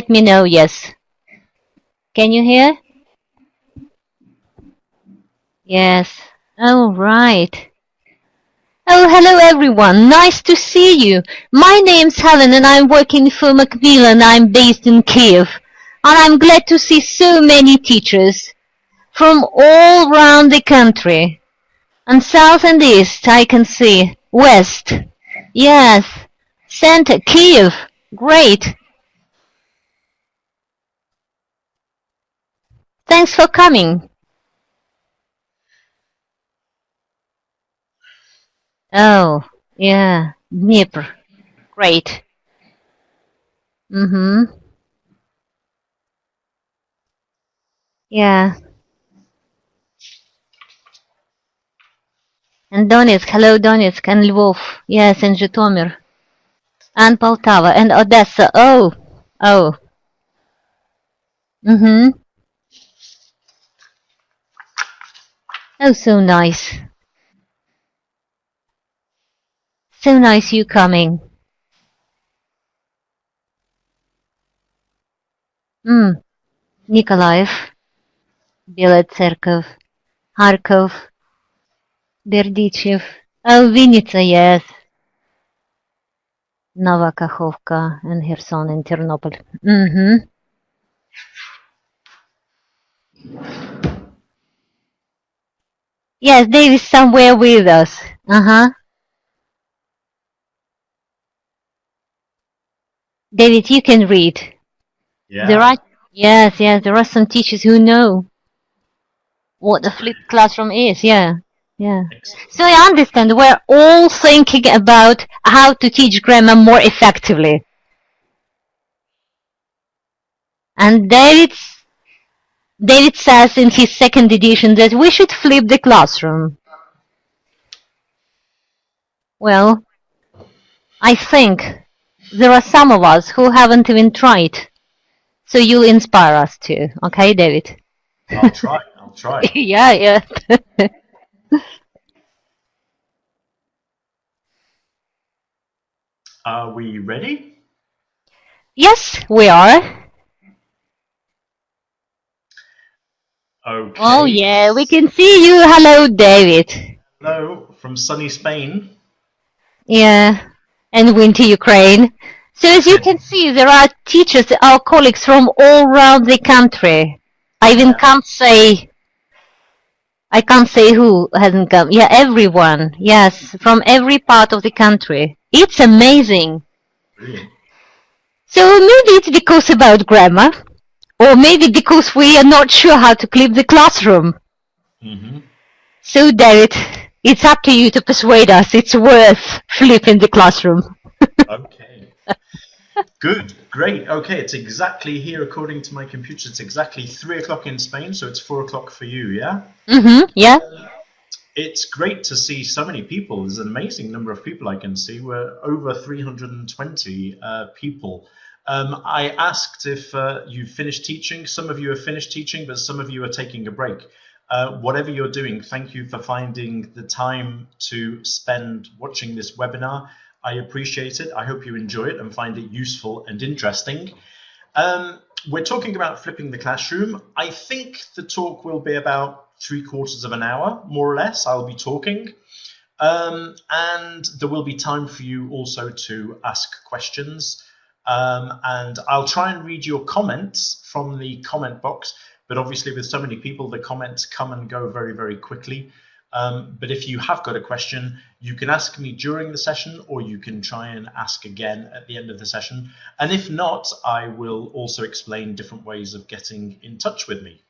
let me know, yes. Can you hear? Yes. Oh, right. Oh, hello everyone. Nice to see you. My name's Helen and I'm working for Macmillan. I'm based in Kiev. And I'm glad to see so many teachers from all around the country. And south and east I can see. West. Yes. Center. Kiev. Great. Thanks for coming. Oh, yeah. Dnipro. Great. Yeah. And Donetsk. Hello, Donetsk. And Lvov. Yes, and Zhytomyr. And Poltava. And Odessa. Oh. Oh. Oh, so nice. So nice you coming. Nikolaev, Белая Церковь, Kharkov, Berdichev. Oh, Vinnytsia, yes. Nova Kakhovka and Kherson and Ternopil. Yes, Dave is somewhere with us. David, you can read. Yeah. There are some teachers who know what the flipped classroom is. Yeah. So I understand we're all thinking about how to teach grammar more effectively. And David says in his second edition that we should flip the classroom. Well, I think there are some of us who haven't even tried. So you'll inspire us too. Okay, David? I'll try. Yeah. Are we ready? Yes, we are. Okay. Oh, yeah, we can see you. Hello, David. Hello, from sunny Spain. Yeah, and winter Ukraine. So as you can see, there are teachers, our colleagues from all around the country. I even can't say who hasn't come. Yeah, everyone. Yes, from every part of the country. It's amazing. Brilliant. So maybe it's because about grammar, or maybe because we are not sure how to flip the classroom. So David, it's up to you to persuade us it's worth flipping the classroom. Okay. Good, great. Okay, it's exactly here, according to my computer, it's exactly 3 o'clock in Spain, so it's 4 o'clock for you, yeah? Yeah. It's great to see so many people. There's an amazing number of people I can see. We're over 320 people. I asked if you've finished teaching. Some of you have finished teaching, but some of you are taking a break. Whatever you're doing, thank you for finding the time to spend watching this webinar. I appreciate it. I hope you enjoy it and find it useful and interesting. We're talking about flipping the classroom. I think the talk will be about 3/4 of an hour, more or less. I'll be talking. And there will be time for you also to ask questions. And I'll try and read your comments from the comment box. But obviously, with so many people, the comments come and go very, very quickly. But if you have got a question, you can ask me during the session, or you can try and ask again at the end of the session. And if not, I will also explain different ways of getting in touch with me.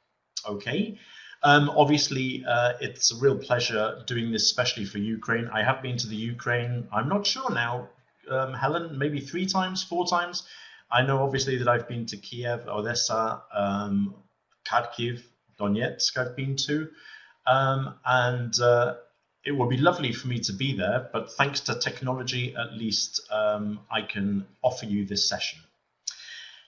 Okay. Obviously, it's a real pleasure doing this, especially for Ukraine. I have been to the Ukraine, I'm not sure now, Helen, maybe 3 times, 4 times. I know obviously that I've been to Kiev, Odessa, Kharkiv, Donetsk I've been to. And it would be lovely for me to be there, but thanks to technology, at least I can offer you this session.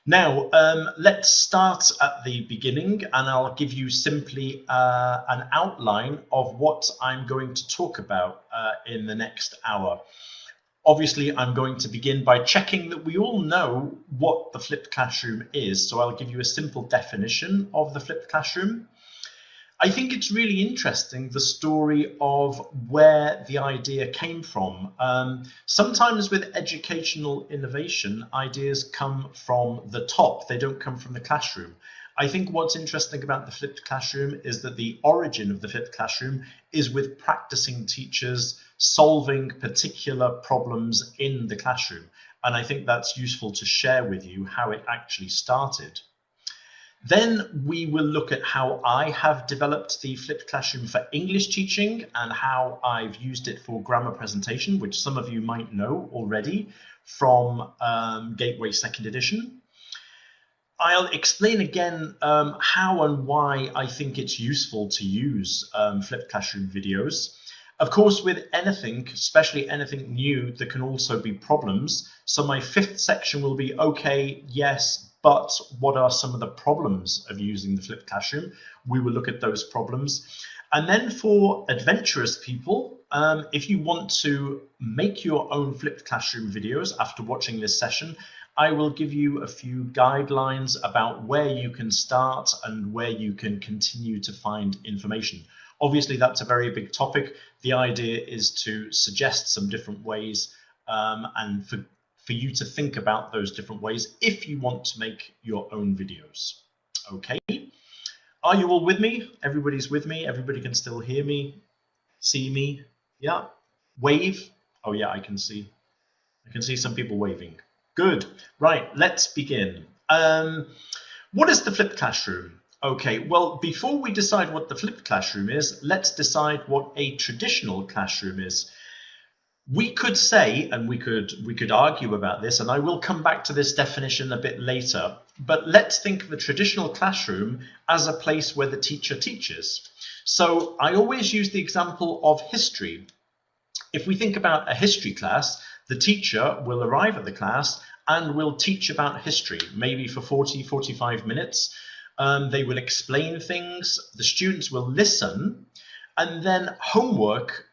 Now, let's start at the beginning, and I'll give you simply an outline of what I'm going to talk about in the next hour. Obviously, I'm going to begin by checking that we all know what the flipped classroom is. So I'll give you a simple definition of the flipped classroom. I think it's really interesting, the story of where the idea came from. Sometimes with educational innovation, ideas come from the top. They don't come from the classroom. I think what's interesting about the flipped classroom is that the origin of the flipped classroom is with practicing teachers solving particular problems in the classroom. And I think that's useful to share with you how it actually started. Then we will look at how I have developed the flipped classroom for English teaching and how I've used it for grammar presentation, which some of you might know already from Gateway 2nd edition. I'll explain again how and why I think it's useful to use flipped classroom videos. Of course, with anything, especially anything new, there can also be problems. So my 5th section will be, okay, yes, but what are some of the problems of using the flipped classroom? We will look at those problems. And then for adventurous people, if you want to make your own flipped classroom videos after watching this session, I will give you a few guidelines about where you can start and where you can continue to find information. Obviously, that's a very big topic. The idea is to suggest some different ways and for you to think about those different ways if you want to make your own videos. Okay, are you all with me? Everybody's with me. Everybody can still hear me, see me. Yeah, wave. Oh yeah, I can see some people waving. Good. Right, let's begin. What is the flipped classroom? Okay, well, before we decide what the flipped classroom is, let's decide what a traditional classroom is. We could say, and we could argue about this, and I will come back to this definition a bit later, but let's think of a traditional classroom as a place where the teacher teaches. So I always use the example of history. If we think about a history class, the teacher will arrive at the class and will teach about history, maybe for 40-45 minutes. They will explain things, the students will listen, and then homework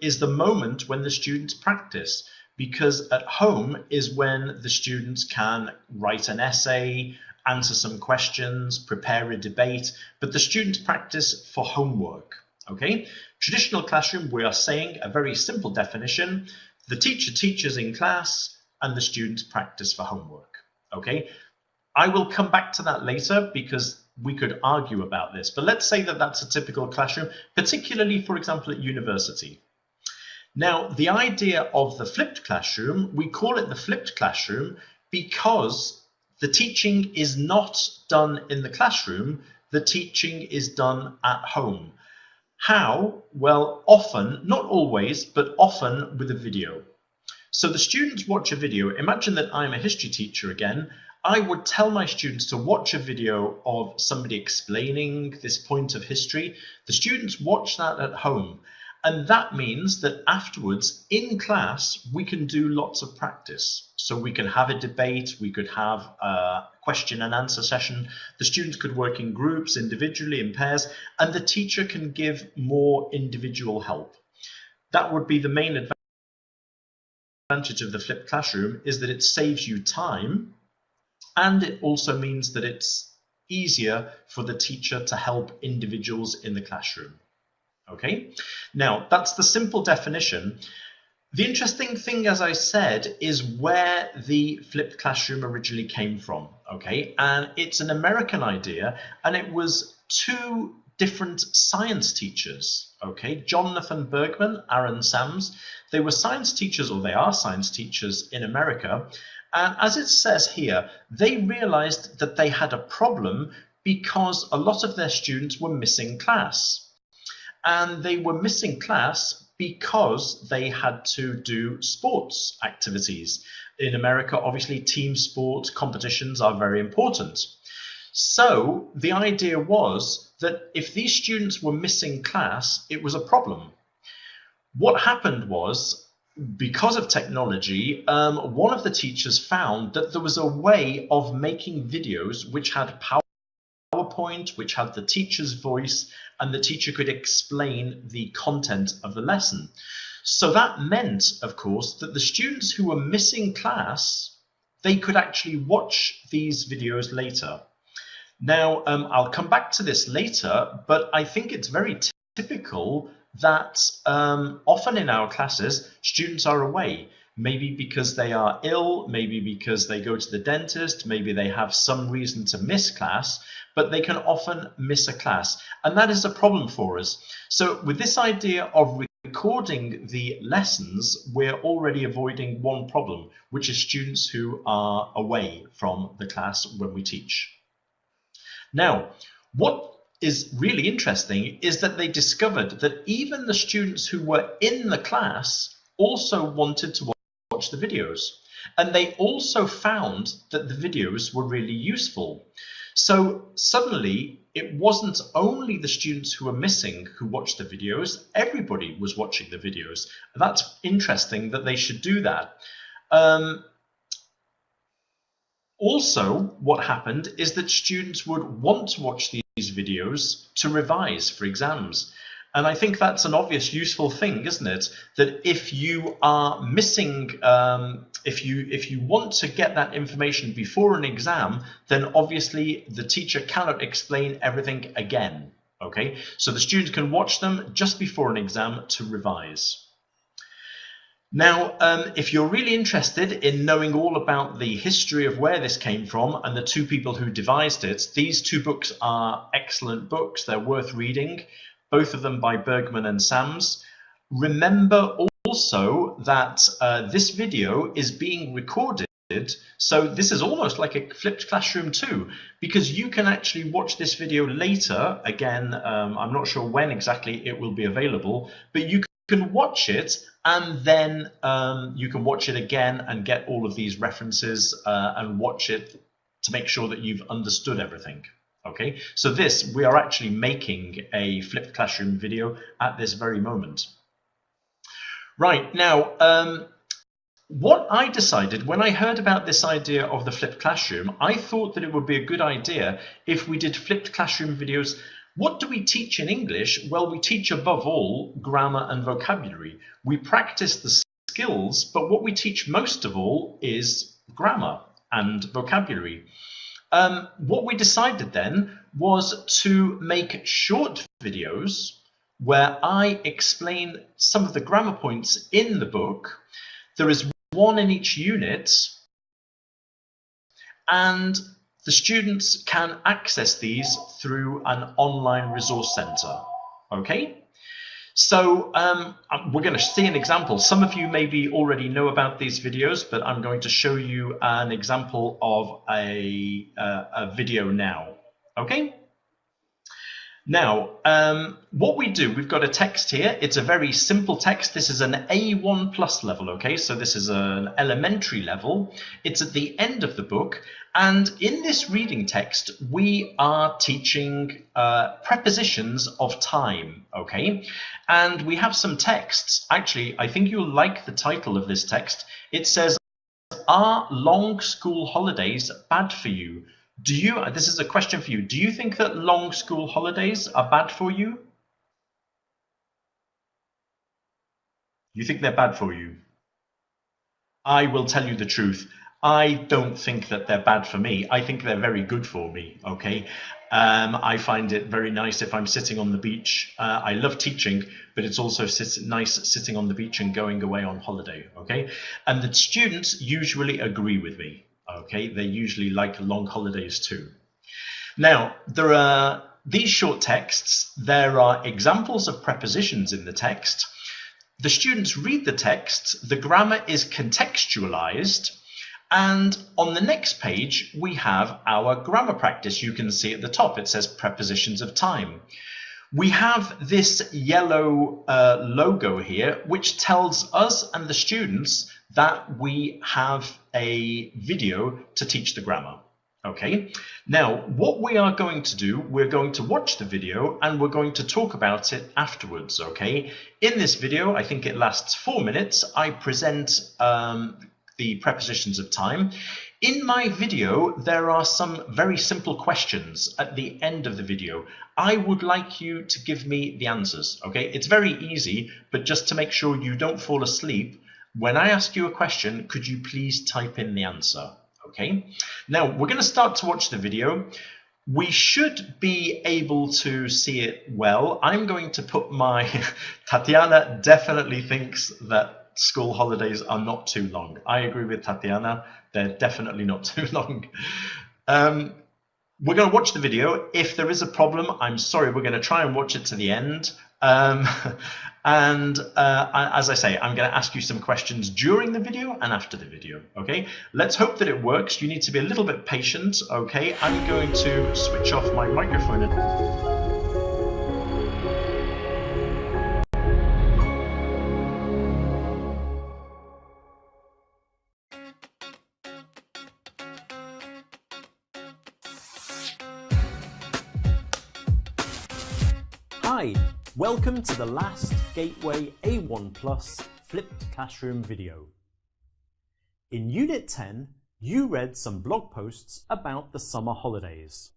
is the moment when the students practice, because at home is when the students can write an essay, answer some questions, prepare a debate, but the students practice for homework. Okay, traditional classroom, we are saying a very simple definition: the teacher teaches in class and the students practice for homework. Okay, I will come back to that later because we could argue about this, but let's say that that's a typical classroom, particularly, for example, at university. Now, the idea of the flipped classroom, we call it the flipped classroom because the teaching is not done in the classroom, the teaching is done at home. How? Well, often, not always, but often with a video. So the students watch a video. Imagine that I'm a history teacher again. I would tell my students to watch a video of somebody explaining this point of history. The students watch that at home. And that means that afterwards in class, we can do lots of practice. So we can have a debate, we could have a question and answer session. The students could work in groups, individually, in pairs, and the teacher can give more individual help. That would be the main advantage of the flipped classroom, is that it saves you time. And it also means that it's easier for the teacher to help individuals in the classroom. Okay, now that's the simple definition. The interesting thing, as I said, is where the flipped classroom originally came from. Okay, and it's an American idea, and it was two different science teachers. Okay, Jonathan Bergman, Aaron Sams, they were science teachers, or they are science teachers in America. And as it says here, they realized that they had a problem because a lot of their students were missing class. And they were missing class because they had to do sports activities. In America, obviously, team sport competitions are very important. So the idea was that if these students were missing class, it was a problem. What happened was, because of technology, one of the teachers found that there was a way of making videos which had PowerPoint, which had the teacher's voice, and the teacher could explain the content of the lesson. So that meant, of course, that the students who were missing class, they could actually watch these videos later. Now, I'll come back to this later, but I think it's very typical that often in our classes, students are away. Maybe because they are ill, maybe because they go to the dentist, maybe they have some reason to miss class, but they can often miss a class. And that is a problem for us. So with this idea of recording the lessons, we're already avoiding one problem, which is students who are away from the class when we teach. Now, what is really interesting is that they discovered that even the students who were in the class also wanted to watch the videos, and they also found that the videos were really useful. So suddenly it wasn't only the students who were missing who watched the videos, everybody was watching the videos. That's interesting that they should do that. Also, what happened is that students would want to watch these videos to revise for exams. And I think that's an obvious useful thing, isn't it? That if you are missing, if you want to get that information before an exam, then obviously the teacher cannot explain everything again. Okay, so the students can watch them just before an exam to revise. Now, if you're really interested in knowing all about the history of where this came from and the two people who devised it, these two books are excellent books. They're worth reading, both of them by Bergman and Sams. Remember also that this video is being recorded, so this is almost like a flipped classroom too, because you can actually watch this video later. Again, I'm not sure when exactly it will be available, but you can watch it and then you can watch it again and get all of these references and watch it to make sure that you've understood everything. Okay, so this, we are actually making a flipped classroom video at this very moment. Right, now, what I decided when I heard about this idea of the flipped classroom, I thought that it would be a good idea if we did flipped classroom videos. What do we teach in English? Well, we teach above all grammar and vocabulary. We practice the skills, but what we teach most of all is grammar and vocabulary. What we decided then was to make short videos where I explain some of the grammar points in the book. There is one in each unit, and the students can access these through an online resource center. Okay, so we're going to see an example. Some of you maybe already know about these videos, but I'm going to show you an example of a video now. Okay. Now, what we do, we've got a text here. It's a very simple text. This is an A1 plus level, okay? So this is an elementary level. It's at the end of the book. And in this reading text, we are teaching prepositions of time, okay? And we have some texts. Actually, I think you'll like the title of this text. It says, "Are long school holidays bad for you?" This is a question for you. Do you think that long school holidays are bad for you? You think they're bad for you? I will tell you the truth. I don't think that they're bad for me. I think they're very good for me, okay? I find it very nice if I'm sitting on the beach. I love teaching, but it's also nice sitting on the beach and going away on holiday, okay? And the students usually agree with me. Okay, they usually like long holidays too. Now, there are these short texts. There are examples of prepositions in the text. The students read the text. The grammar is contextualized. And on the next page, we have our grammar practice. You can see at the top, it says prepositions of time. We have this yellow logo here, which tells us and the students that we have a video to teach the grammar. Okay, now what we are going to do, we're going to watch the video and we're going to talk about it afterwards. Okay, in this video, I think it lasts 4 minutes, I present the prepositions of time. In my video, there are some very simple questions at the end of the video. I would like you to give me the answers, okay? It's very easy, but just to make sure you don't fall asleep, when I ask you a question, could you please type in the answer, okay? Now, we're going to start to watch the video. We should be able to see it well. I'm going to put my... Tatiana definitely thinks that school holidays are not too long. I agree with Tatiana. They're definitely not too long. We're going to watch the video. If there is a problem, I'm sorry, we're going to try and watch it to the end. As I say, I'm going to ask you some questions during the video and after the video, okay? Let's hope that it works. You need to be a little bit patient, okay? I'm going to switch off my microphone. Hi, welcome to the last Gateway A1 Plus Flipped Classroom video. In Unit 10, you read some blog posts about the summer holidays.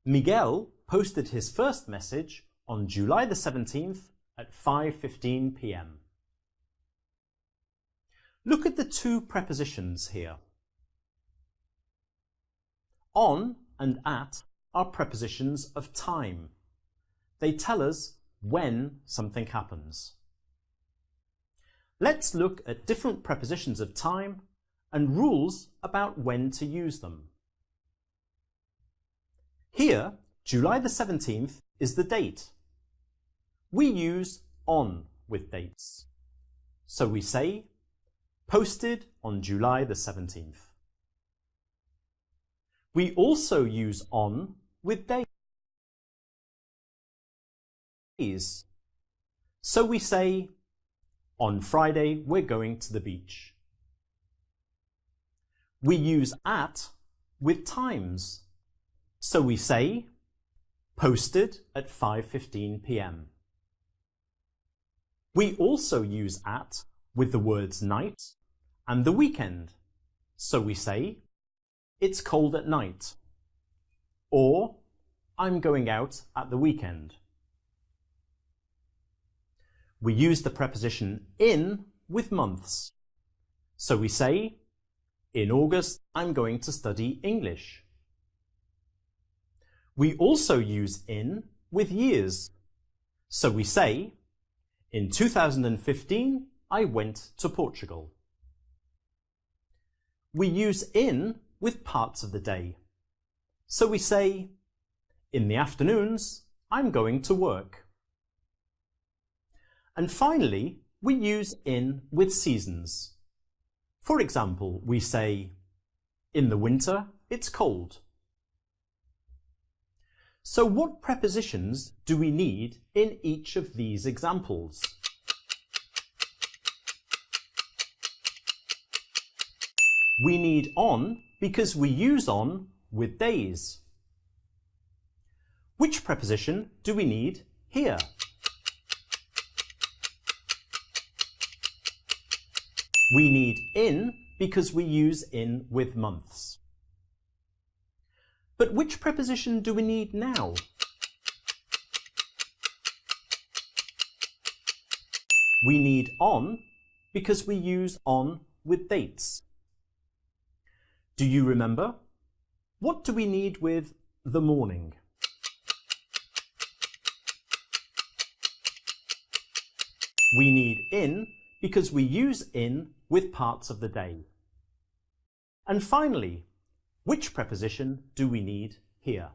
Miguel posted his first message on July the 17th at 5:15 p.m. Look at the two prepositions here. On and at are prepositions of time. They tell us when something happens. Let's look at different prepositions of time and rules about when to use them. Here, July the 17th is the date. We use on with dates. So we say, posted on July the 17th. We also use on with dates. So we say, on Friday we're going to the beach. We use at with times. So we say, posted at 5:15 p.m. We also use at with the words night and the weekend. So we say, it's cold at night, or I'm going out at the weekend. We use the preposition in with months. So we say, in August, I'm going to study English. We also use in with years. So we say, in 2015, I went to Portugal. We use in with parts of the day. So we say, in the afternoons, I'm going to work. And finally, we use in with seasons. For example, we say, in the winter, it's cold. So what prepositions do we need in each of these examples? We need on because we use on with days. Which preposition do we need here? We need in because we use in with months. But which preposition do we need now? We need on because we use on with dates. Do you remember? What do we need with the morning? We need in because we use in with parts of the day. And finally, which preposition do we need here?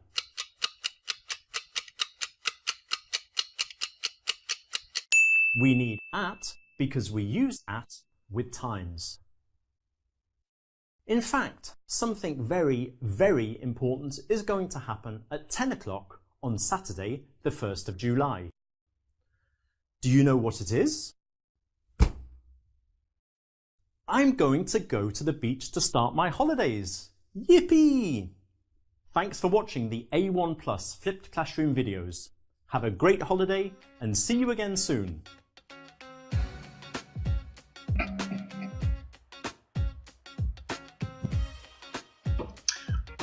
We need at because we use at with times. In fact, something very, very important is going to happen at 10 o'clock on Saturday, the 1st of July. Do you know what it is? I'm going to go to the beach to start my holidays. Yippee! Thanks for watching the A1 Plus Flipped Classroom videos. Have a great holiday and see you again soon.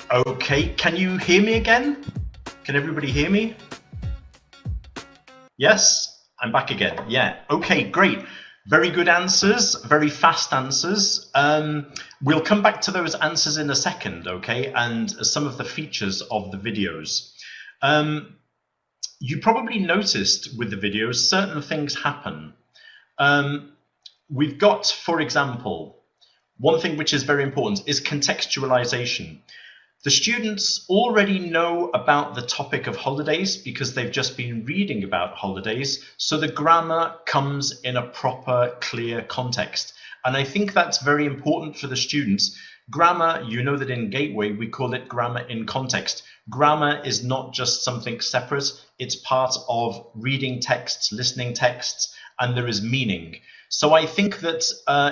Okay, can you hear me again? Can everybody hear me? Yes, I'm back again. Yeah, okay, great. Very good answers, very fast answers. We'll come back to those answers in a second, okay, and some of the features of the videos. You probably noticed with the videos, certain things happen. We've got, for example, one thing which is very important is contextualization. The students already know about the topic of holidays because they've just been reading about holidays, so the grammar comes in a proper, clear context. And I think that's very important for the students. Grammar, you know that in Gateway we call it grammar in context. Grammar is not just something separate, it's part of reading texts, listening texts, and there is meaning. So I think that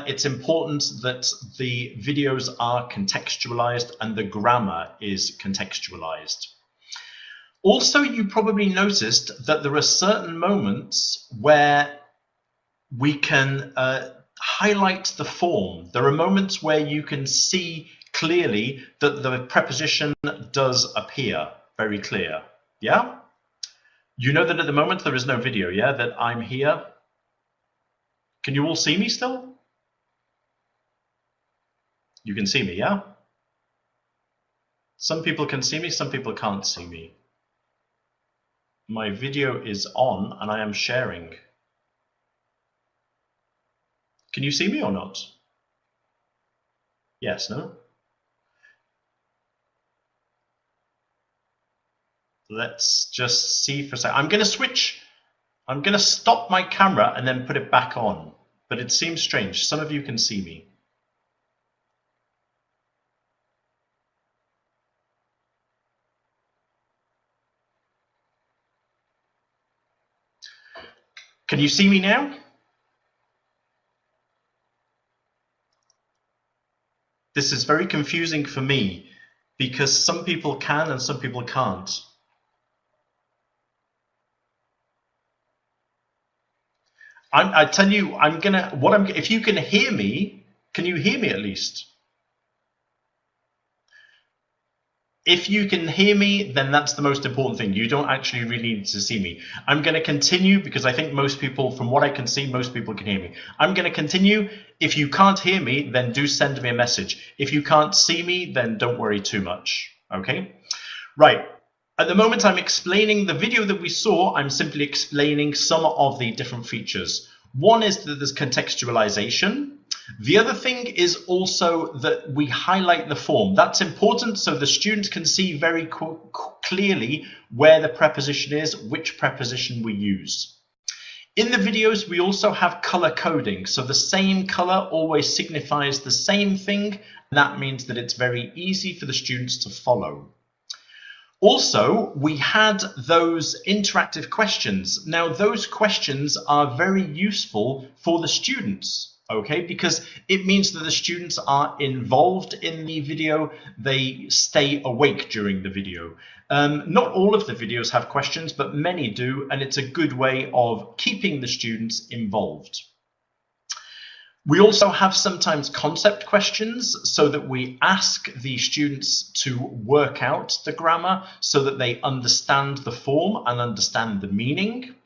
it's important that the videos are contextualized and the grammar is contextualized. Also, you probably noticed that there are certain moments where we can highlight the form. There are moments where you can see clearly that the preposition does appear very clear. Yeah? You know that at the moment there is no video, yeah? That I'm here. Can you all see me still? You can see me, yeah? Some people can see me, some people can't see me. My video is on and I am sharing. Can you see me or not? Yes, no? Let's just see for a second. I'm going to switch. I'm going to stop my camera and then put it back on. But it seems strange. Some of you can see me. Can you see me now? This is very confusing for me because some people can and some people can't. I tell you, if you can hear me, can you hear me at least? If you can hear me, then that's the most important thing. You don't actually really need to see me. I'm going to continue because I think most people, from what I can see, most people can hear me. I'm going to continue. If you can't hear me, then do send me a message. If you can't see me, then don't worry too much. Okay? Right. At the moment I'm explaining the video that we saw, I'm simply explaining some of the different features. One is that there's contextualization. The other thing is also that we highlight the form. That's important so the students can see very clearly where the preposition is, which preposition we use. In the videos, we also have color coding. So the same color always signifies the same thing. And that means that it's very easy for the students to follow. Also, we had those interactive questions. Now, those questions are very useful for the students, okay, because it means that the students are involved in the video, they stay awake during the video. Not all of the videos have questions, but many do, and it's a good way of keeping the students involved. We also have sometimes concept questions so that we ask the students to work out the grammar so that they understand the form and understand the meaning.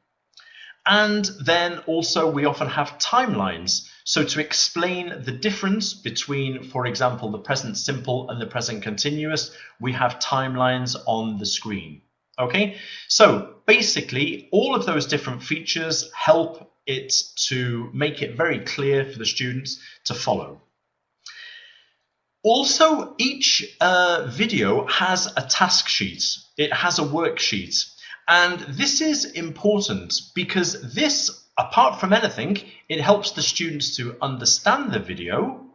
And then also we often have timelines. So to explain the difference between, for example, the present simple and the present continuous, we have timelines on the screen. Okay, so basically all of those different features help it to make it very clear for the students to follow. Also, each video has a task sheet. It has a worksheet. And this is important because this, apart from anything, it helps the students to understand the video,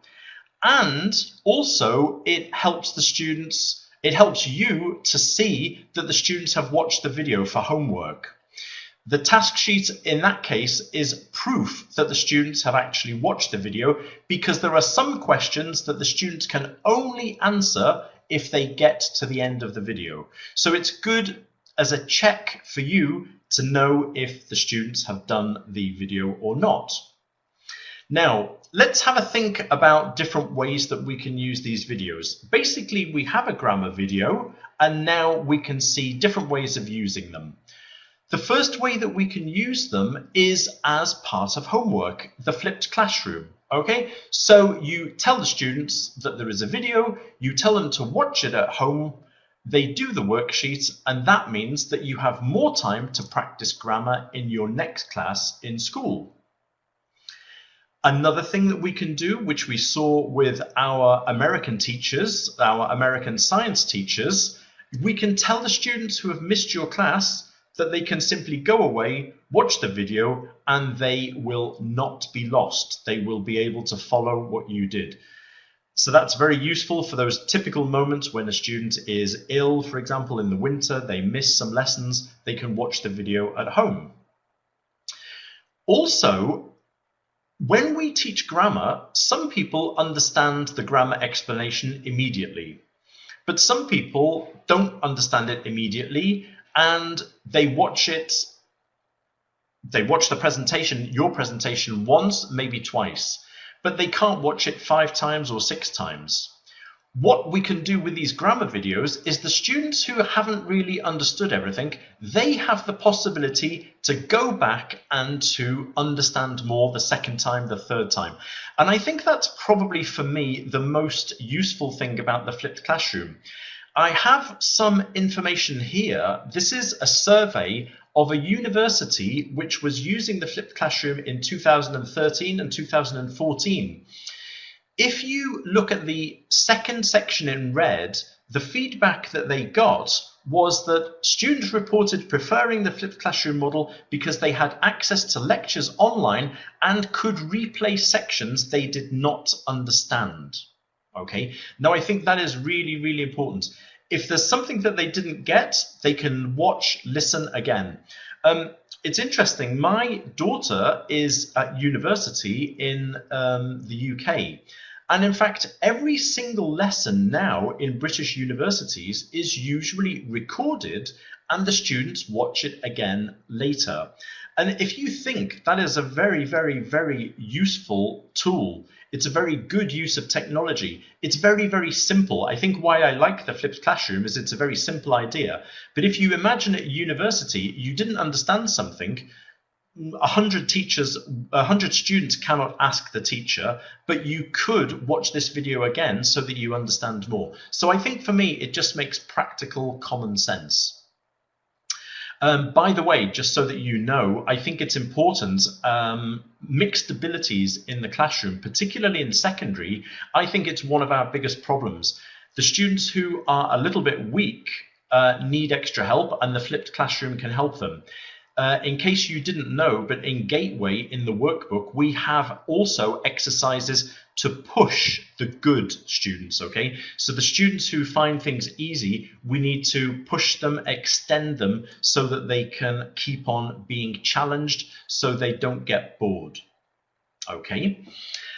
and also it helps the students, it helps you to see that the students have watched the video for homework. The task sheet in that case is proof that the students have actually watched the video, because there are some questions that the students can only answer if they get to the end of the video. So it's good as a check for you to know if the students have done the video or not. Now, let's have a think about different ways that we can use these videos. Basically, we have a grammar video, and now we can see different ways of using them. The first way that we can use them is as part of homework, the flipped classroom. Okay, so you tell the students that there is a video, you tell them to watch it at home, they do the worksheet, and that means that you have more time to practice grammar in your next class in school. Another thing that we can do, which we saw with our American teachers, our American science teachers, we can tell the students who have missed your class that they can simply go away, watch the video, and they will not be lost. They will be able to follow what you did. So that's very useful for those typical moments when a student is ill, for example, in the winter, they miss some lessons, they can watch the video at home. Also, when we teach grammar, some people understand the grammar explanation immediately, but some people don't understand it immediately, and they watch the presentation, your presentation, once, maybe twice, but they can't watch it 5 times or 6 times. What we can do with these grammar videos is the students who haven't really understood everything, they have the possibility to go back and to understand more the second time, the third time. And I think that's probably for me the most useful thing about the flipped classroom. I have some information here. This is a survey of a university which was using the flipped classroom in 2013 and 2014. If you look at the second section in red, the feedback that they got was that students reported preferring the flipped classroom model because they had access to lectures online and could replay sections they did not understand. Okay, now I think that is really, really important. If there's something that they didn't get, they can watch, listen again. It's interesting, my daughter is at university in the UK. And in fact, every single lesson now in British universities is usually recorded and the students watch it again later. And if you think that is a very, very, very useful tool, it's a very good use of technology. It's very, very simple. I think why I like the flipped classroom is it's a very simple idea. But if you imagine at university, you didn't understand something, 100 students cannot ask the teacher, but you could watch this video again so that you understand more. So I think for me, it just makes practical common sense. By the way, just so that you know, I think it's important, mixed abilities in the classroom, particularly in secondary, I think it's one of our biggest problems. The students who are a little bit weak need extra help, and the flipped classroom can help them. In case you didn't know, but in Gateway, in the workbook, we have also exercises to push the good students, okay? So the students who find things easy, we need to push them, extend them so that they can keep on being challenged so they don't get bored, okay?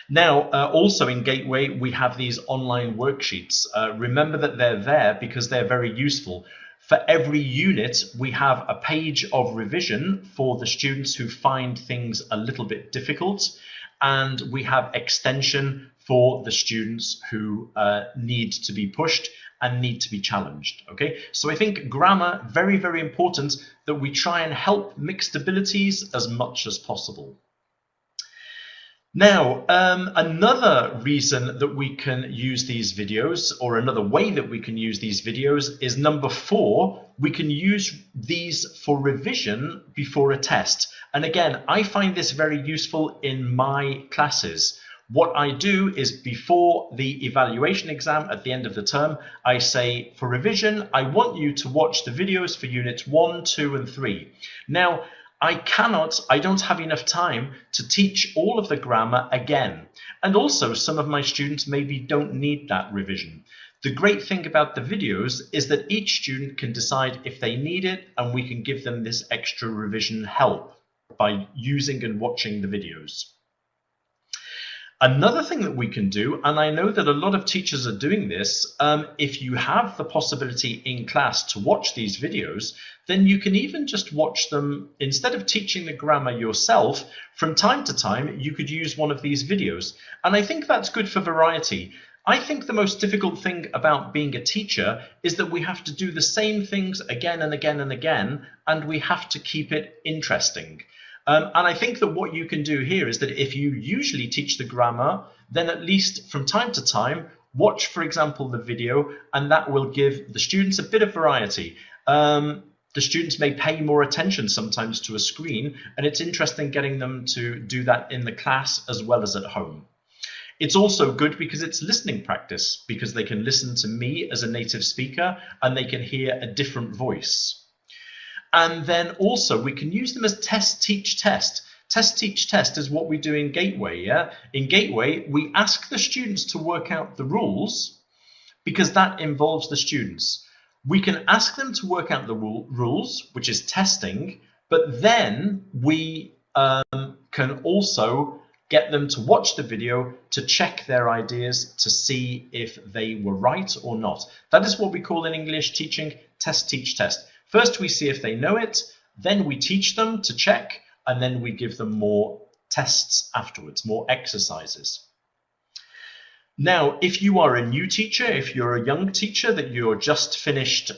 Now, also in Gateway, we have these online worksheets. Remember that they're there because they're very useful. For every unit, we have a page of revision for the students who find things a little bit difficult, and we have extension for the students who need to be pushed and need to be challenged. Okay, so I think grammar, very, very important that we try and help mixed abilities as much as possible. Now, another reason that we can use these videos, or another way that we can use these videos, is number 4. We can use these for revision before a test. And again, I find this very useful in my classes. What I do is before the evaluation exam at the end of the term, I say, for revision, I want you to watch the videos for units 1, 2, and 3. Now, I don't have enough time to teach all of the grammar again. And also, some of my students maybe don't need that revision. The great thing about the videos is that each student can decide if they need it, and we can give them this extra revision help by using and watching the videos. Another thing that we can do, and I know that a lot of teachers are doing this, if you have the possibility in class to watch these videos, then you can even just watch them. Instead of teaching the grammar yourself, from time to time, you could use one of these videos. And I think that's good for variety. I think the most difficult thing about being a teacher is that we have to do the same things again and again and again, and we have to keep it interesting. And I think that what you can do here is that if you usually teach the grammar, then at least from time to time, watch, for example, the video, and that will give the students a bit of variety. The students may pay more attention sometimes to a screen, and it's interesting getting them to do that in the class as well as at home. It's also good because it's listening practice, because they can listen to me as a native speaker and they can hear a different voice. And then also we can use them as test, teach, test. Test, teach, test is what we do in Gateway. Yeah? In Gateway, we ask the students to work out the rules because that involves the students. We can ask them to work out the rules, which is testing, but then we can also get them to watch the video to check their ideas to see if they were right or not. That is what we call in English teaching test, teach, test. First, we see if they know it, then we teach them to check, and then we give them more tests afterwards, more exercises. Now, if you are a new teacher, if you're a young teacher that you're just finished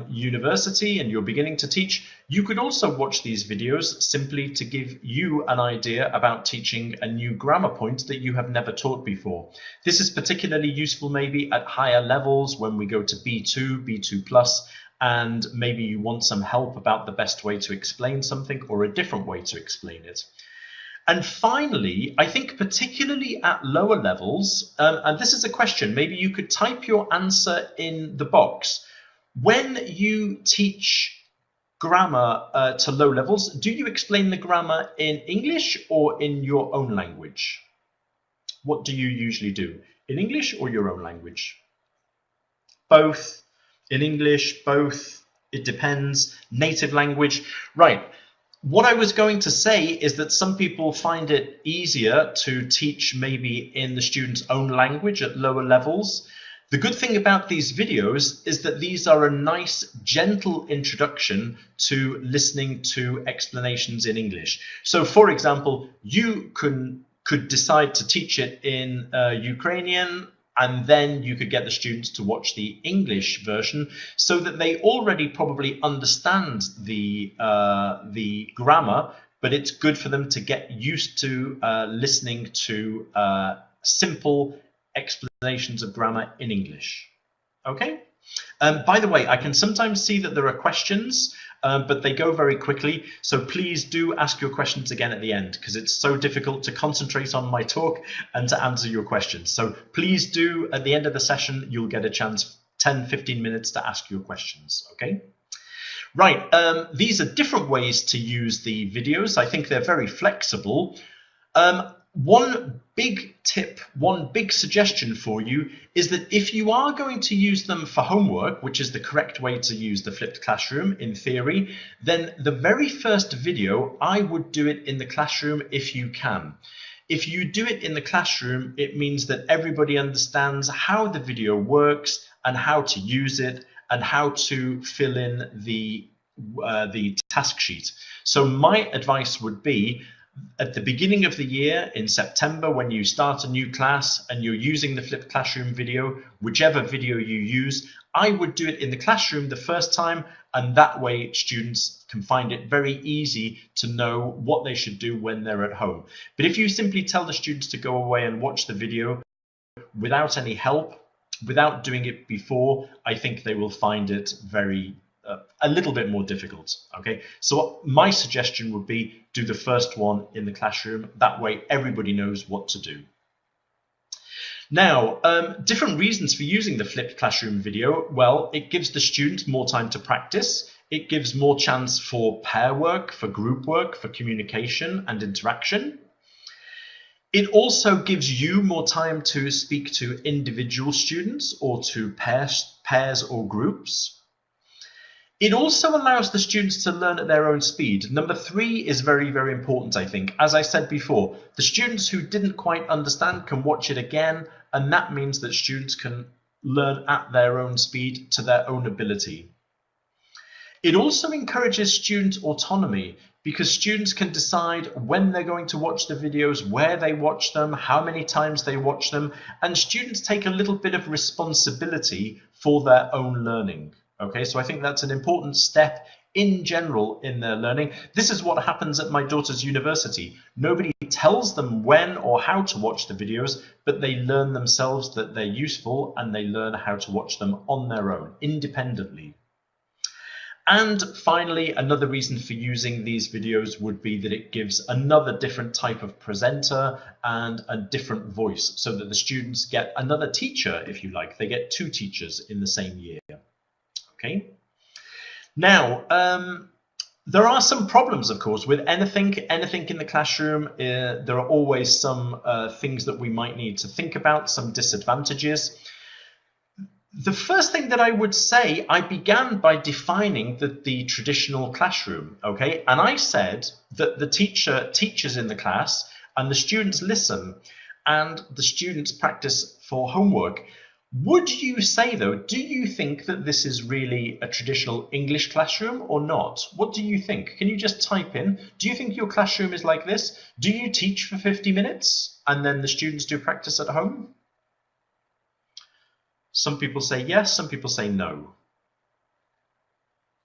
university and you're beginning to teach, you could also watch these videos simply to give you an idea about teaching a new grammar point that you have never taught before. This is particularly useful maybe at higher levels when we go to B2, B2+, and maybe you want some help about the best way to explain something or a different way to explain it. And finally, I think particularly at lower levels, and this is a question, maybe you could type your answer in the box. When you teach grammar to low levels, do you explain the grammar in English or in your own language? What do you usually do? In English or your own language? Both. In English, both. It depends. Native language. Right. What I was going to say is that some people find it easier to teach maybe in the student's own language at lower levels. The good thing about these videos is that these are a nice, gentle introduction to listening to explanations in English. So, for example, you could decide to teach it in Ukrainian, and then you could get the students to watch the English version so that they already probably understand the grammar, but it's good for them to get used to listening to simple explanations of grammar in English. Okay? By the way, I can sometimes see that there are questions, but they go very quickly. So please do ask your questions again at the end, because it's so difficult to concentrate on my talk and to answer your questions. So please do, at the end of the session, you'll get a chance, 10-15 minutes to ask your questions. Okay? Right. These are different ways to use the videos. I think they're very flexible. One big tip, one big suggestion for you is that if you are going to use them for homework, which is the correct way to use the flipped classroom in theory, then the very first video, I would do it in the classroom if you can. If you do it in the classroom, it means that everybody understands how the video works and how to use it and how to fill in the task sheet. So my advice would be, at the beginning of the year, in September, when you start a new class and you're using the flipped classroom video, whichever video you use, I would do it in the classroom the first time, and that way students can find it very easy to know what they should do when they're at home. But if you simply tell the students to go away and watch the video without any help, without doing it before, I think they will find it a little bit more difficult. Okay, so my suggestion would be do the first one in the classroom. That way everybody knows what to do. Now, different reasons for using the flipped classroom video. Well, it gives the student more time to practice. It gives more chance for pair work, for group work, for communication and interaction. It also gives you more time to speak to individual students or to pairs or groups. It also allows the students to learn at their own speed. Number 3 is very, very important, I think. As I said before, the students who didn't quite understand can watch it again, and that means that students can learn at their own speed to their own ability. It also encourages student autonomy because students can decide when they're going to watch the videos, where they watch them, how many times they watch them, and students take a little bit of responsibility for their own learning. Okay, so I think that's an important step in general in their learning. This is what happens at my daughter's university. Nobody tells them when or how to watch the videos, but they learn themselves that they're useful and they learn how to watch them on their own, independently. And finally, another reason for using these videos would be that it gives another different type of presenter and a different voice so that the students get another teacher, if you like. They get 2 teachers in the same year. Okay. Now, there are some problems, of course, with anything in the classroom. There are always some things that we might need to think about, some disadvantages. The first thing that I would say, I began by defining the traditional classroom, okay? And I said that the teacher teaches in the class and the students listen and the students practice for homework. Would you say, though, do you think that this is really a traditional English classroom or not? What do you think? Can you just type in, do you think your classroom is like this? Do you teach for 50 minutes and then the students do practice at home? Some people say yes, some people say no.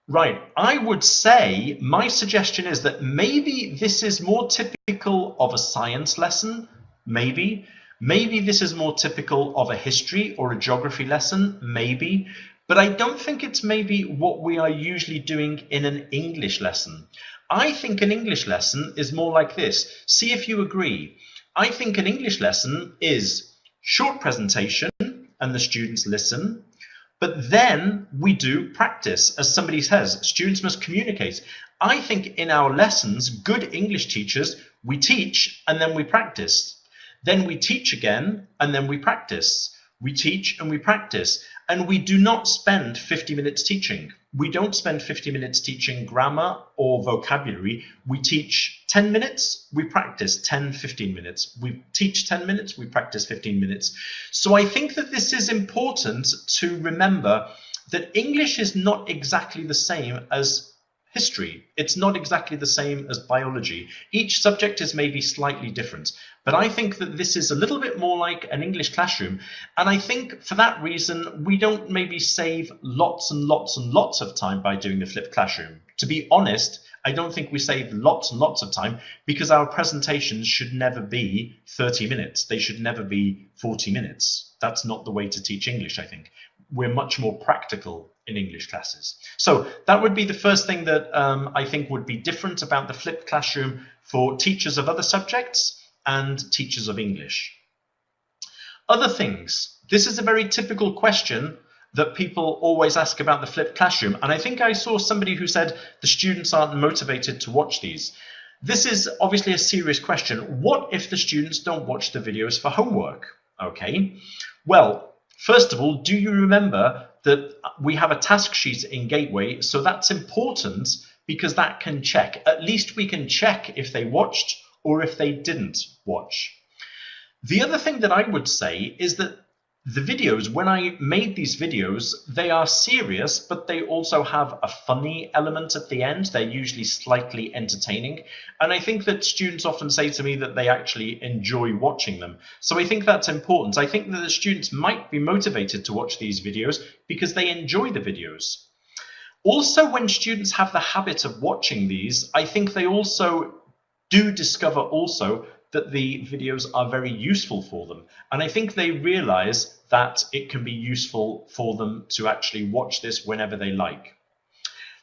Right, I would say my suggestion is that maybe this is more typical of a science lesson, maybe. Maybe this is more typical of a history or a geography lesson, maybe. But I don't think it's maybe what we are usually doing in an English lesson. I think an English lesson is more like this. See if you agree. I think an English lesson is short presentation, and the students listen, but then we do practice. As somebody says, students must communicate. I think in our lessons, good English teachers, we teach and then we practice. Then we teach again and then we practice. We teach and we practice. And we do not spend 50 minutes teaching. We don't spend 50 minutes teaching grammar or vocabulary. We teach 10 minutes, we practice 10, 15 minutes. We teach 10 minutes, we practice 15 minutes. So I think that this is important to remember that English is not exactly the same as history. It's not exactly the same as biology. Each subject is maybe slightly different. But I think that this is a little bit more like an English classroom. And I think for that reason, we don't maybe save lots and lots and lots of time by doing the flipped classroom. To be honest, I don't think we save lots and lots of time because our presentations should never be 30 minutes. They should never be 40 minutes. That's not the way to teach English, I think. We're much more practical in English classes. So that would be the first thing that I think would be different about the flipped classroom for teachers of other subjects and teachers of English. Other things. This is a very typical question that people always ask about the flipped classroom. And I think I saw somebody who said the students aren't motivated to watch these. This is obviously a serious question. What if the students don't watch the videos for homework? Okay. Well, first of all, do you remember that we have a task sheet in Gateway? So that's important because that can check. At least we can check if they watched or if they didn't watch. The other thing that I would say is that the videos, when I made these videos, they are serious, but they also have a funny element at the end. They're usually slightly entertaining. And I think that students often say to me that they actually enjoy watching them. So I think that's important. I think that the students might be motivated to watch these videos because they enjoy the videos. Also, when students have the habit of watching these, I think they also do discover also that the videos are very useful for them. And I think they realize that it can be useful for them to actually watch this whenever they like.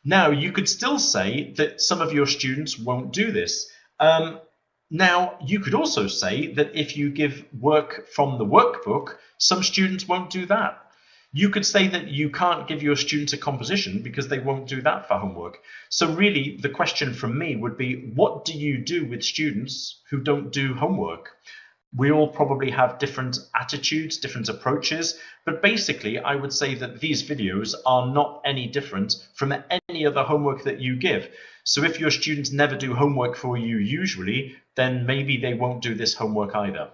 Now, you could still say that some of your students won't do this. Now, you could also say that if you give work from the workbook, some students won't do that. You could say that you can't give your students a composition because they won't do that for homework. So really, the question from me would be, what do you do with students who don't do homework? We all probably have different attitudes, different approaches, but basically I would say that these videos are not any different from any other homework that you give. So if your students never do homework for you usually, then maybe they won't do this homework either.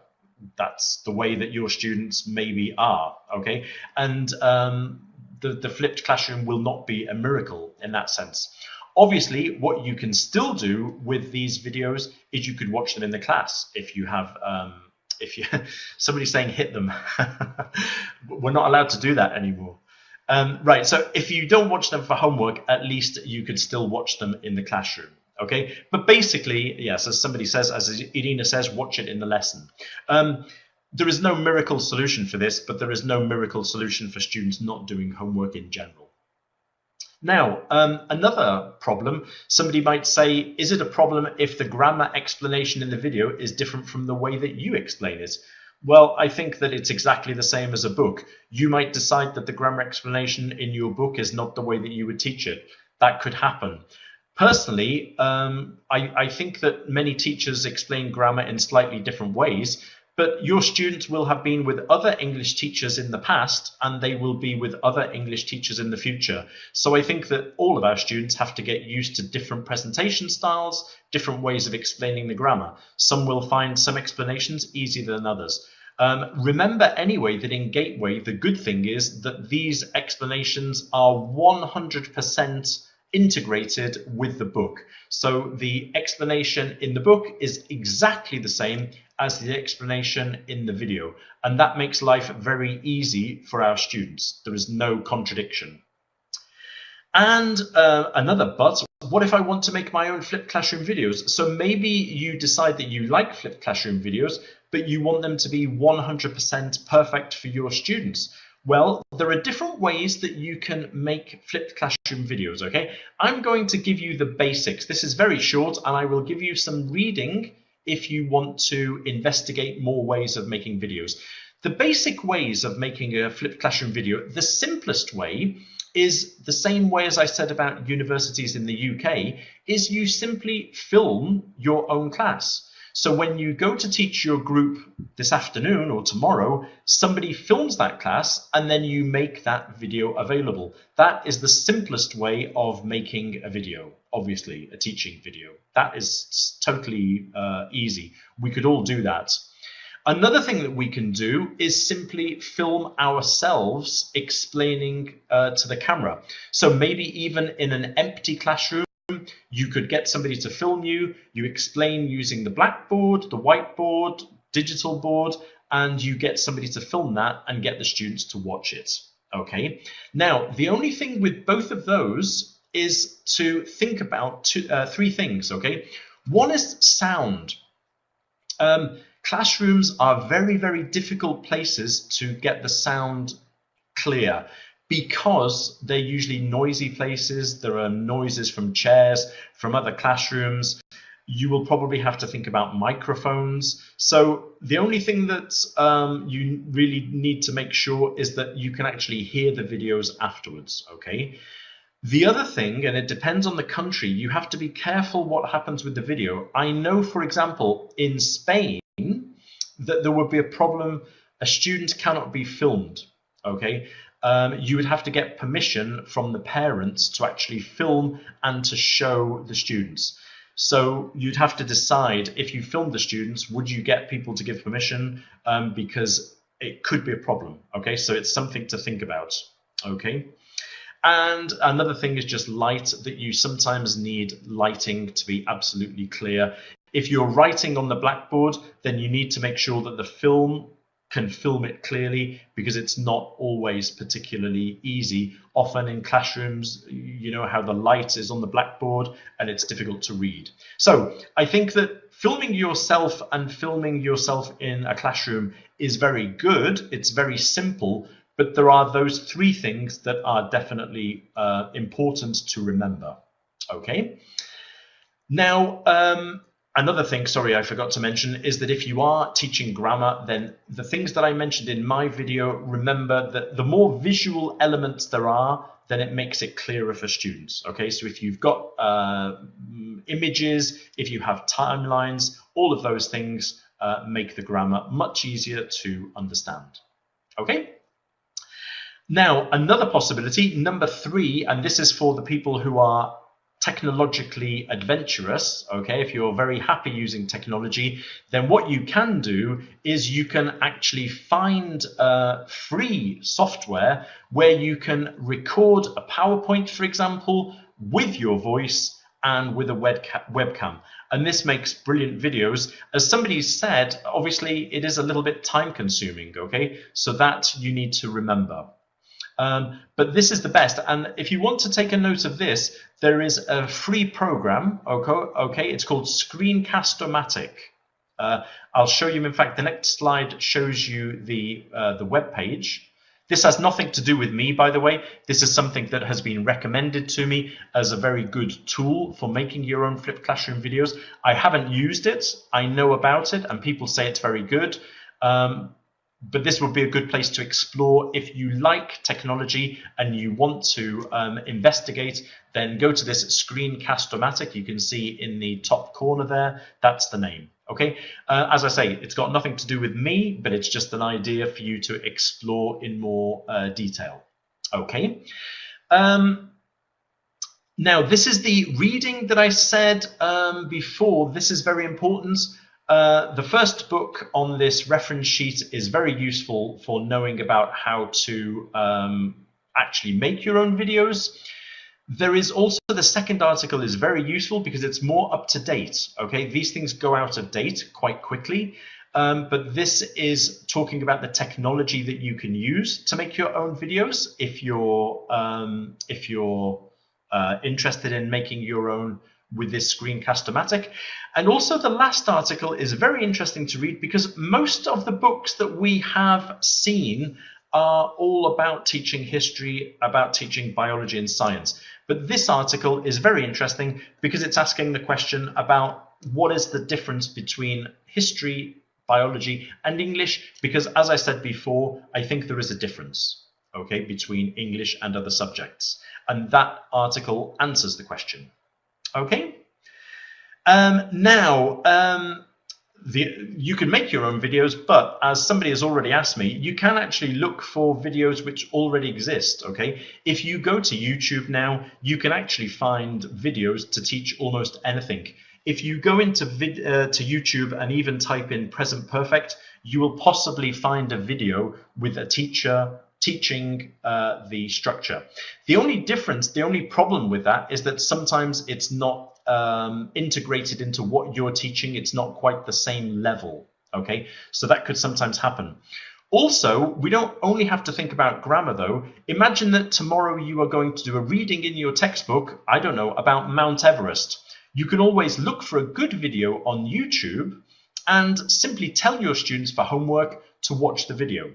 That's the way that your students maybe are, okay? And the flipped classroom will not be a miracle in that sense. Obviously, what you can still do with these videos is you could watch them in the class if you have somebody's saying hit them. We're not allowed to do that anymore. Right, so if you don't watch them for homework, at least you could still watch them in the classroom. Okay, but basically, yes, as somebody says, as Irina says, watch it in the lesson. There is no miracle solution for this, but there is no miracle solution for students not doing homework in general. Now, another problem, somebody might say, is it a problem if the grammar explanation in the video is different from the way that you explain it? Well, I think that it's exactly the same as a book. You might decide that the grammar explanation in your book is not the way that you would teach it. That could happen. Personally, I think that many teachers explain grammar in slightly different ways, but your students will have been with other English teachers in the past, and they will be with other English teachers in the future. So I think that all of our students have to get used to different presentation styles, different ways of explaining the grammar. Some will find some explanations easier than others. Remember anyway that in Gateway, the good thing is that these explanations are 100% integrated with the book. So the explanation in the book is exactly the same as the explanation in the video, and that makes life very easy for our students. There is no contradiction. And another but, what if I want to make my own flipped classroom videos? So maybe you decide that you like flipped classroom videos, but you want them to be 100% perfect for your students. Well, there are different ways that you can make flipped classroom videos, okay? I'm going to give you the basics. This is very short, and I will give you some reading if you want to investigate more ways of making videos. The basic ways of making a flipped classroom video, the simplest way is the same way as I said about universities in the UK, is you simply film your own class. So when you go to teach your group this afternoon or tomorrow, somebody films that class and then you make that video available. That is the simplest way of making a video, obviously, a teaching video. That is totally easy. We could all do that. Another thing that we can do is simply film ourselves explaining to the camera. So maybe even in an empty classroom, you could get somebody to film you, you explain using the blackboard, the whiteboard, digital board, and you get somebody to film that and get the students to watch it. Okay. Now, the only thing with both of those is to think about three things. Okay. One is sound. Classrooms are very, very difficult places to get the sound clear, because they're usually noisy places. There are noises from chairs, from other classrooms. You will probably have to think about microphones. So the only thing that you really need to make sure is that you can actually hear the videos afterwards, okay? The other thing, and it depends on the country, you have to be careful what happens with the video. I know, for example, in Spain, that there would be a problem, a student cannot be filmed, okay? You would have to get permission from the parents to actually film and to show the students. So you'd have to decide, if you film the students, would you get people to give permission? Because it could be a problem, okay? So it's something to think about, okay? And another thing is just light, that you sometimes need lighting to be absolutely clear. If you're writing on the blackboard, then you need to make sure that the film can film it clearly, because it's not always particularly easy. Often in classrooms, you know how the light is on the blackboard and it's difficult to read. So I think that filming yourself and filming yourself in a classroom is very good. It's very simple, but there are those three things that are definitely important to remember. Okay. Now, another thing, sorry, I forgot to mention, is that if you are teaching grammar, then the things that I mentioned in my video, remember that the more visual elements there are, then it makes it clearer for students. Okay, so if you've got images, if you have timelines, all of those things make the grammar much easier to understand. Okay? Now, another possibility, number 3, and this is for the people who are technologically adventurous, okay? If you're very happy using technology, then what you can do is you can actually find free software where you can record a PowerPoint, for example, with your voice and with a webcam. And this makes brilliant videos. As somebody said, obviously it is a little bit time consuming, okay? So that you need to remember. But this is the best, and if you want to take a note of this, there is a free program, okay, it's called Screencast-O-Matic. I'll show you, in fact, the next slide shows you the web page. This has nothing to do with me, by the way. This is something that has been recommended to me as a very good tool for making your own flipped classroom videos. I haven't used it, I know about it, and people say it's very good. But this would be a good place to explore. If you like technology and you want to investigate, then go to this Screencast-O-Matic. You can see in the top corner there, that's the name. Okay, as I say, it's got nothing to do with me, but it's just an idea for you to explore in more detail. Okay. Now, this is the reading that I said before. This is very important. The first book on this reference sheet is very useful for knowing about how to actually make your own videos. There is also the second article is very useful because it's more up to date. Okay, these things go out of date quite quickly, but this is talking about the technology that you can use to make your own videos if you're interested in making your own with this Screencast-O-Matic. And also the last article is very interesting to read because most of the books that we have seen are all about teaching history, about teaching biology and science. But this article is very interesting because it's asking the question about what is the difference between history, biology and English, because as I said before, I think there is a difference, okay, between English and other subjects. And that article answers the question. Okay. You can make your own videos, but as somebody has already asked me, you can actually look for videos which already exist. Okay. If you go to YouTube now, you can actually find videos to teach almost anything. If you go into to YouTube and even type in present perfect, you will possibly find a video with a teacher teaching the structure. The only difference, the only problem with that is that sometimes it's not integrated into what you're teaching. It's not quite the same level. Okay, so that could sometimes happen. Also, we don't only have to think about grammar though. Imagine that tomorrow you are going to do a reading in your textbook, I don't know, about Mount Everest. You can always look for a good video on YouTube and simply tell your students for homework to watch the video.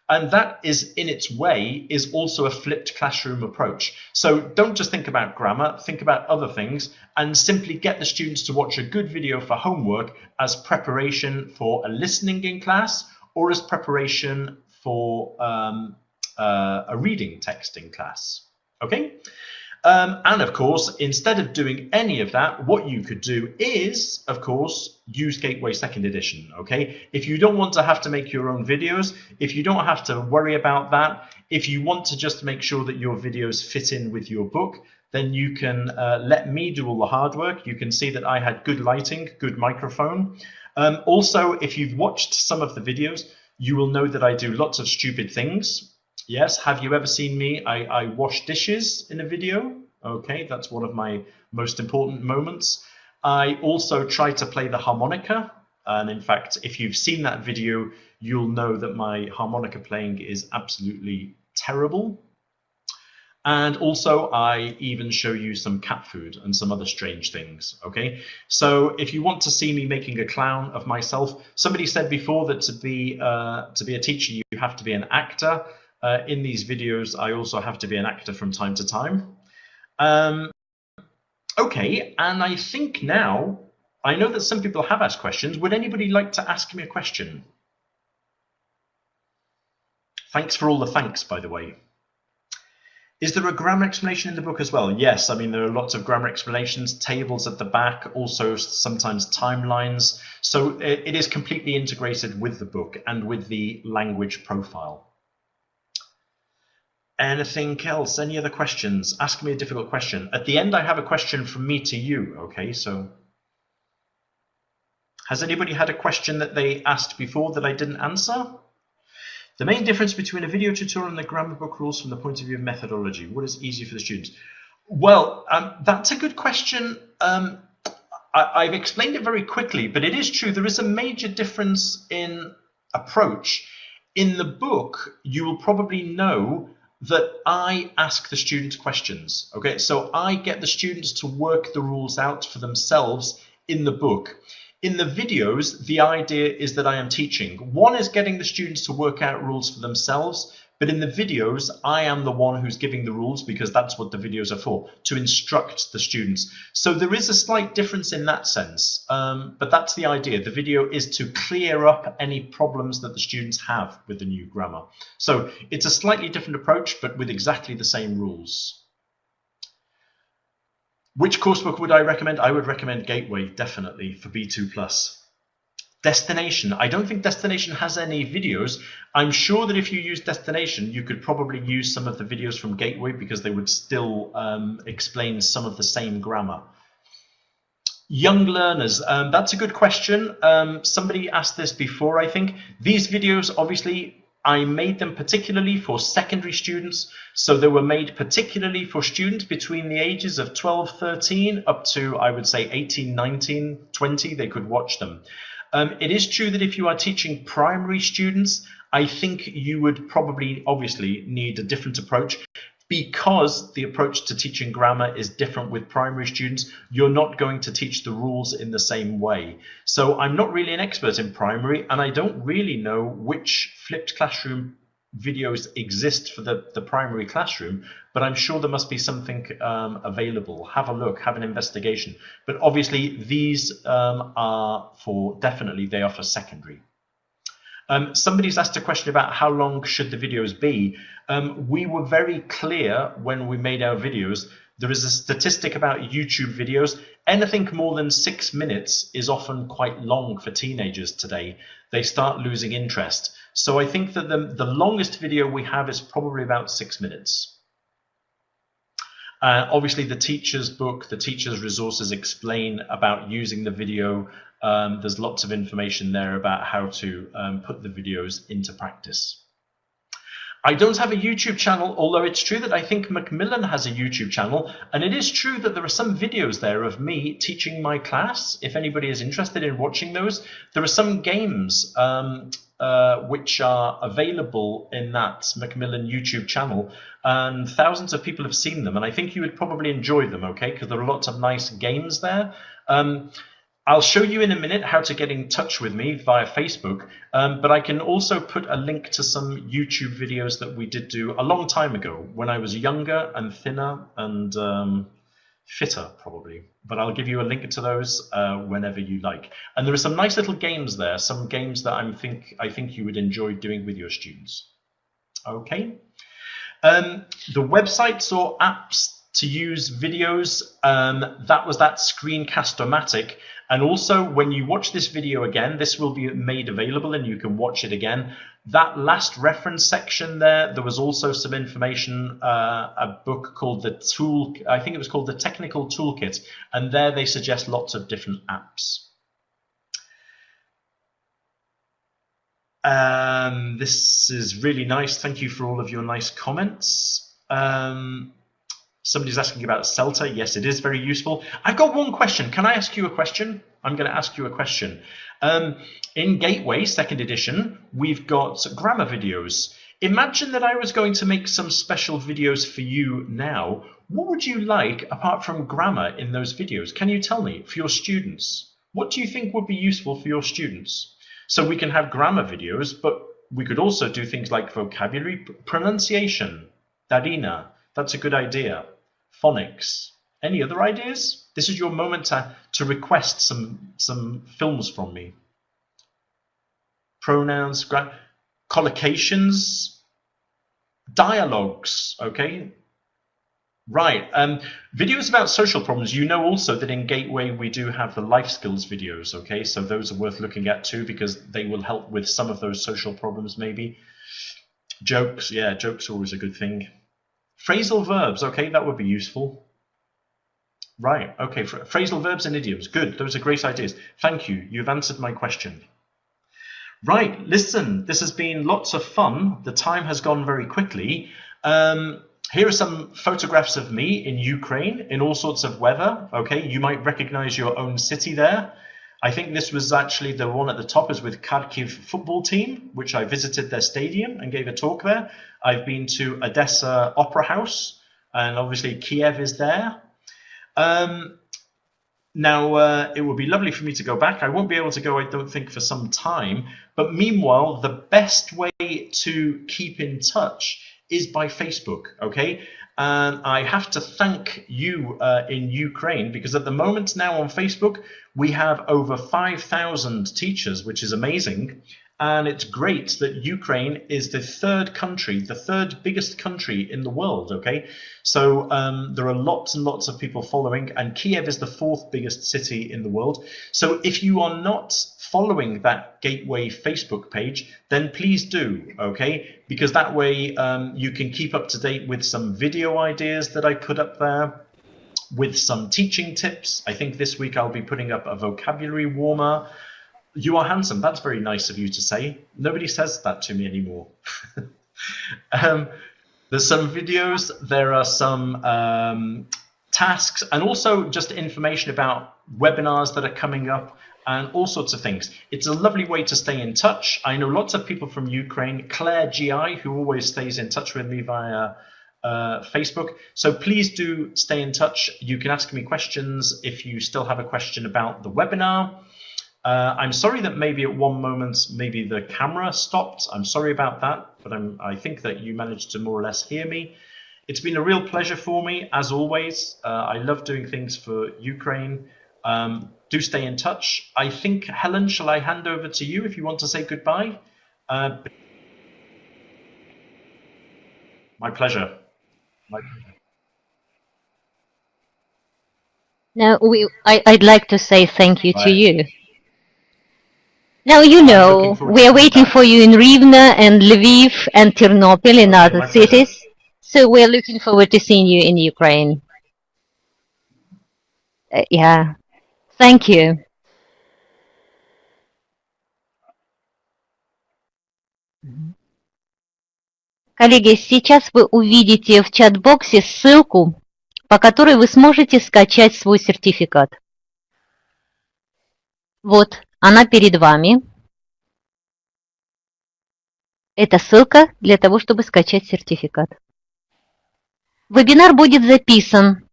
And that is, in its way, is also a flipped classroom approach. So don't just think about grammar, think about other things, and simply get the students to watch a good video for homework as preparation for a listening in class or as preparation for a reading text in class. Okay? And of course, instead of doing any of that, what you could do is, of course, use Gateway 2nd edition, okay? If you don't want to have to make your own videos, if you don't have to worry about that, if you want to just make sure that your videos fit in with your book, then you can let me do all the hard work. You can see that I had good lighting, good microphone. Also, if you've watched some of the videos, you will know that I do lots of stupid things. Yes, have you ever seen me? I wash dishes in a video. Okay, that's one of my most important moments. I also try to play the harmonica. And in fact, if you've seen that video, you'll know that my harmonica playing is absolutely terrible. And also, I even show you some cat food and some other strange things, okay? So if you want to see me making a clown of myself, somebody said before that to be a teacher, you have to be an actor. In these videos, I also have to be an actor from time to time. Okay, and I think now, I know that some people have asked questions. Would anybody like to ask me a question? Thanks for all the thanks, by the way. Is there a grammar explanation in the book as well? Yes, I mean, there are lots of grammar explanations, tables at the back, also sometimes timelines. So it is completely integrated with the book and with the language profile. Anything else? Any other questions? Ask me a difficult question. At the end, I have a question from me to you, okay? So has anybody had a question that they asked before that I didn't answer? The main difference between a video tutorial and the grammar book rules from the point of view of methodology. What is easier for the students? Well, that's a good question. I've explained it very quickly, but it is true. There is a major difference in approach. In the book, you will probably know that I ask the students questions. Okay, so I get the students to work the rules out for themselves in the book. In the videos, the idea is that I am teaching. One is getting the students to work out rules for themselves, but in the videos, I am the one who's giving the rules because that's what the videos are for, to instruct the students. So there is a slight difference in that sense, but that's the idea. The video is to clear up any problems that the students have with the new grammar. So it's a slightly different approach, but with exactly the same rules. Which coursebook would I recommend? I would recommend Gateway, definitely, for B2+. Destination. I don't think Destination has any videos. I'm sure that if you use Destination, you could probably use some of the videos from Gateway because they would still explain some of the same grammar. Young learners, that's a good question. Somebody asked this before, I think. These videos, obviously, I made them particularly for secondary students. So they were made particularly for students between the ages of 12, 13 up to, I would say, 18, 19, 20, they could watch them. It is true that if you are teaching primary students, I think you would probably, obviously, need a different approach. Because the approach to teaching grammar is different with primary students, you're not going to teach the rules in the same way. So I'm not really an expert in primary, and I don't really know which flipped classroom videos exist for the primary classroom, but I'm sure there must be something available. Have a look, have an investigation. But obviously these are for, definitely they are for secondary. Somebody's asked a question about how long should the videos be. We were very clear when we made our videos. There is a statistic about YouTube videos. Anything more than 6 minutes is often quite long for teenagers today. They start losing interest. So I think that the longest video we have is probably about 6 minutes. Obviously, the teacher's book, the teacher's resources explain about using the video. There's lots of information there about how to put the videos into practice. I don't have a YouTube channel, although it's true that I think Macmillan has a YouTube channel, and it is true that there are some videos there of me teaching my class. If anybody is interested in watching those, there are some games which are available in that Macmillan YouTube channel, and thousands of people have seen them, and I think you would probably enjoy them, okay, because there are lots of nice games there. I'll show you in a minute how to get in touch with me via Facebook, but I can also put a link to some YouTube videos that we did do a long time ago when I was younger and thinner and fitter, probably. But I'll give you a link to those whenever you like. And there are some nice little games there, some games that I think you would enjoy doing with your students. Okay. The websites or apps to use videos, that was that Screencast-O-Matic. And also, when you watch this video again, this will be made available and you can watch it again. That last reference section there was also some information, a book called the Tool, I think it was called the Technical Toolkit, and there they suggest lots of different apps. This is really nice. Thank you for all of your nice comments. Somebody's asking about CELTA. Yes, it is very useful. I've got one question. Can I ask you a question? I'm going to ask you a question. In Gateway, 2nd edition, we've got grammar videos. Imagine that I was going to make some special videos for you now. What would you like, apart from grammar, in those videos? Can you tell me, for your students? What do you think would be useful for your students? So we can have grammar videos, but we could also do things like vocabulary, pronunciation, Darina. That's a good idea. Phonics. Any other ideas? This is your moment to request some films from me. Pronouns, collocations, dialogues, okay? Right. Videos about social problems. You know also that in Gateway we do have the life skills videos, okay? So those are worth looking at too because they will help with some of those social problems maybe. Jokes, yeah, jokes are always a good thing. Phrasal verbs, okay, that would be useful. Right, okay, phrasal verbs and idioms. Good, those are great ideas. Thank you, you've answered my question. Right, listen, this has been lots of fun. The time has gone very quickly. Here are some photographs of me in Ukraine in all sorts of weather. Okay, you might recognize your own city there. I think this was actually the one at the top is with Kharkiv football team, which I visited their stadium and gave a talk there. I've been to Odessa Opera House, and obviously Kiev is there. Now, it would be lovely for me to go back. I won't be able to go, I don't think, for some time. But meanwhile, the best way to keep in touch is by Facebook, okay? And I have to thank you in Ukraine because at the moment now on Facebook, we have over 5,000 teachers, which is amazing. And it's great that Ukraine is the third country, the third biggest country in the world, okay? So there are lots and lots of people following, and Kiev is the fourth biggest city in the world. So if you are not following that Gateway Facebook page, then please do, okay? Because that way you can keep up to date with some video ideas that I put up there, with some teaching tips. I think this week I'll be putting up a vocabulary warmer. You are handsome. That's very nice of you to say. Nobody says that to me anymore. There's some videos. There are some tasks and also just information about webinars that are coming up and all sorts of things. It's a lovely way to stay in touch. I know lots of people from Ukraine, Claire GI, who always stays in touch with me via Facebook. So please do stay in touch. You can ask me questions if you still have a question about the webinar. I'm sorry that maybe at one moment, maybe the camera stopped. I'm sorry about that, but I think that you managed to more or less hear me. It's been a real pleasure for me, as always. I love doing things for Ukraine. Do stay in touch. I think, Helen, shall I hand over to you if you want to say goodbye? My pleasure. My pleasure. Now, I'd like to say thank you to Right. you. Now, you know, we are waiting for you in Rivne and Lviv and Ternopil in other my pleasure. cities. So we're looking forward to seeing you in Ukraine. Yeah. Thank you. Коллеги, сейчас вы увидите в чат-боксе ссылку, по которой вы сможете скачать свой сертификат. Вот, она перед вами. Это ссылка для того, чтобы скачать сертификат. Вебинар будет записан,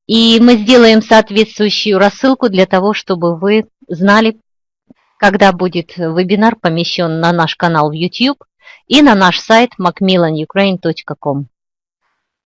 и мы сделаем соответствующую рассылку для того, чтобы вы знали, когда будет вебинар помещен на наш канал в YouTube и на наш сайт macmillanyukraine.com.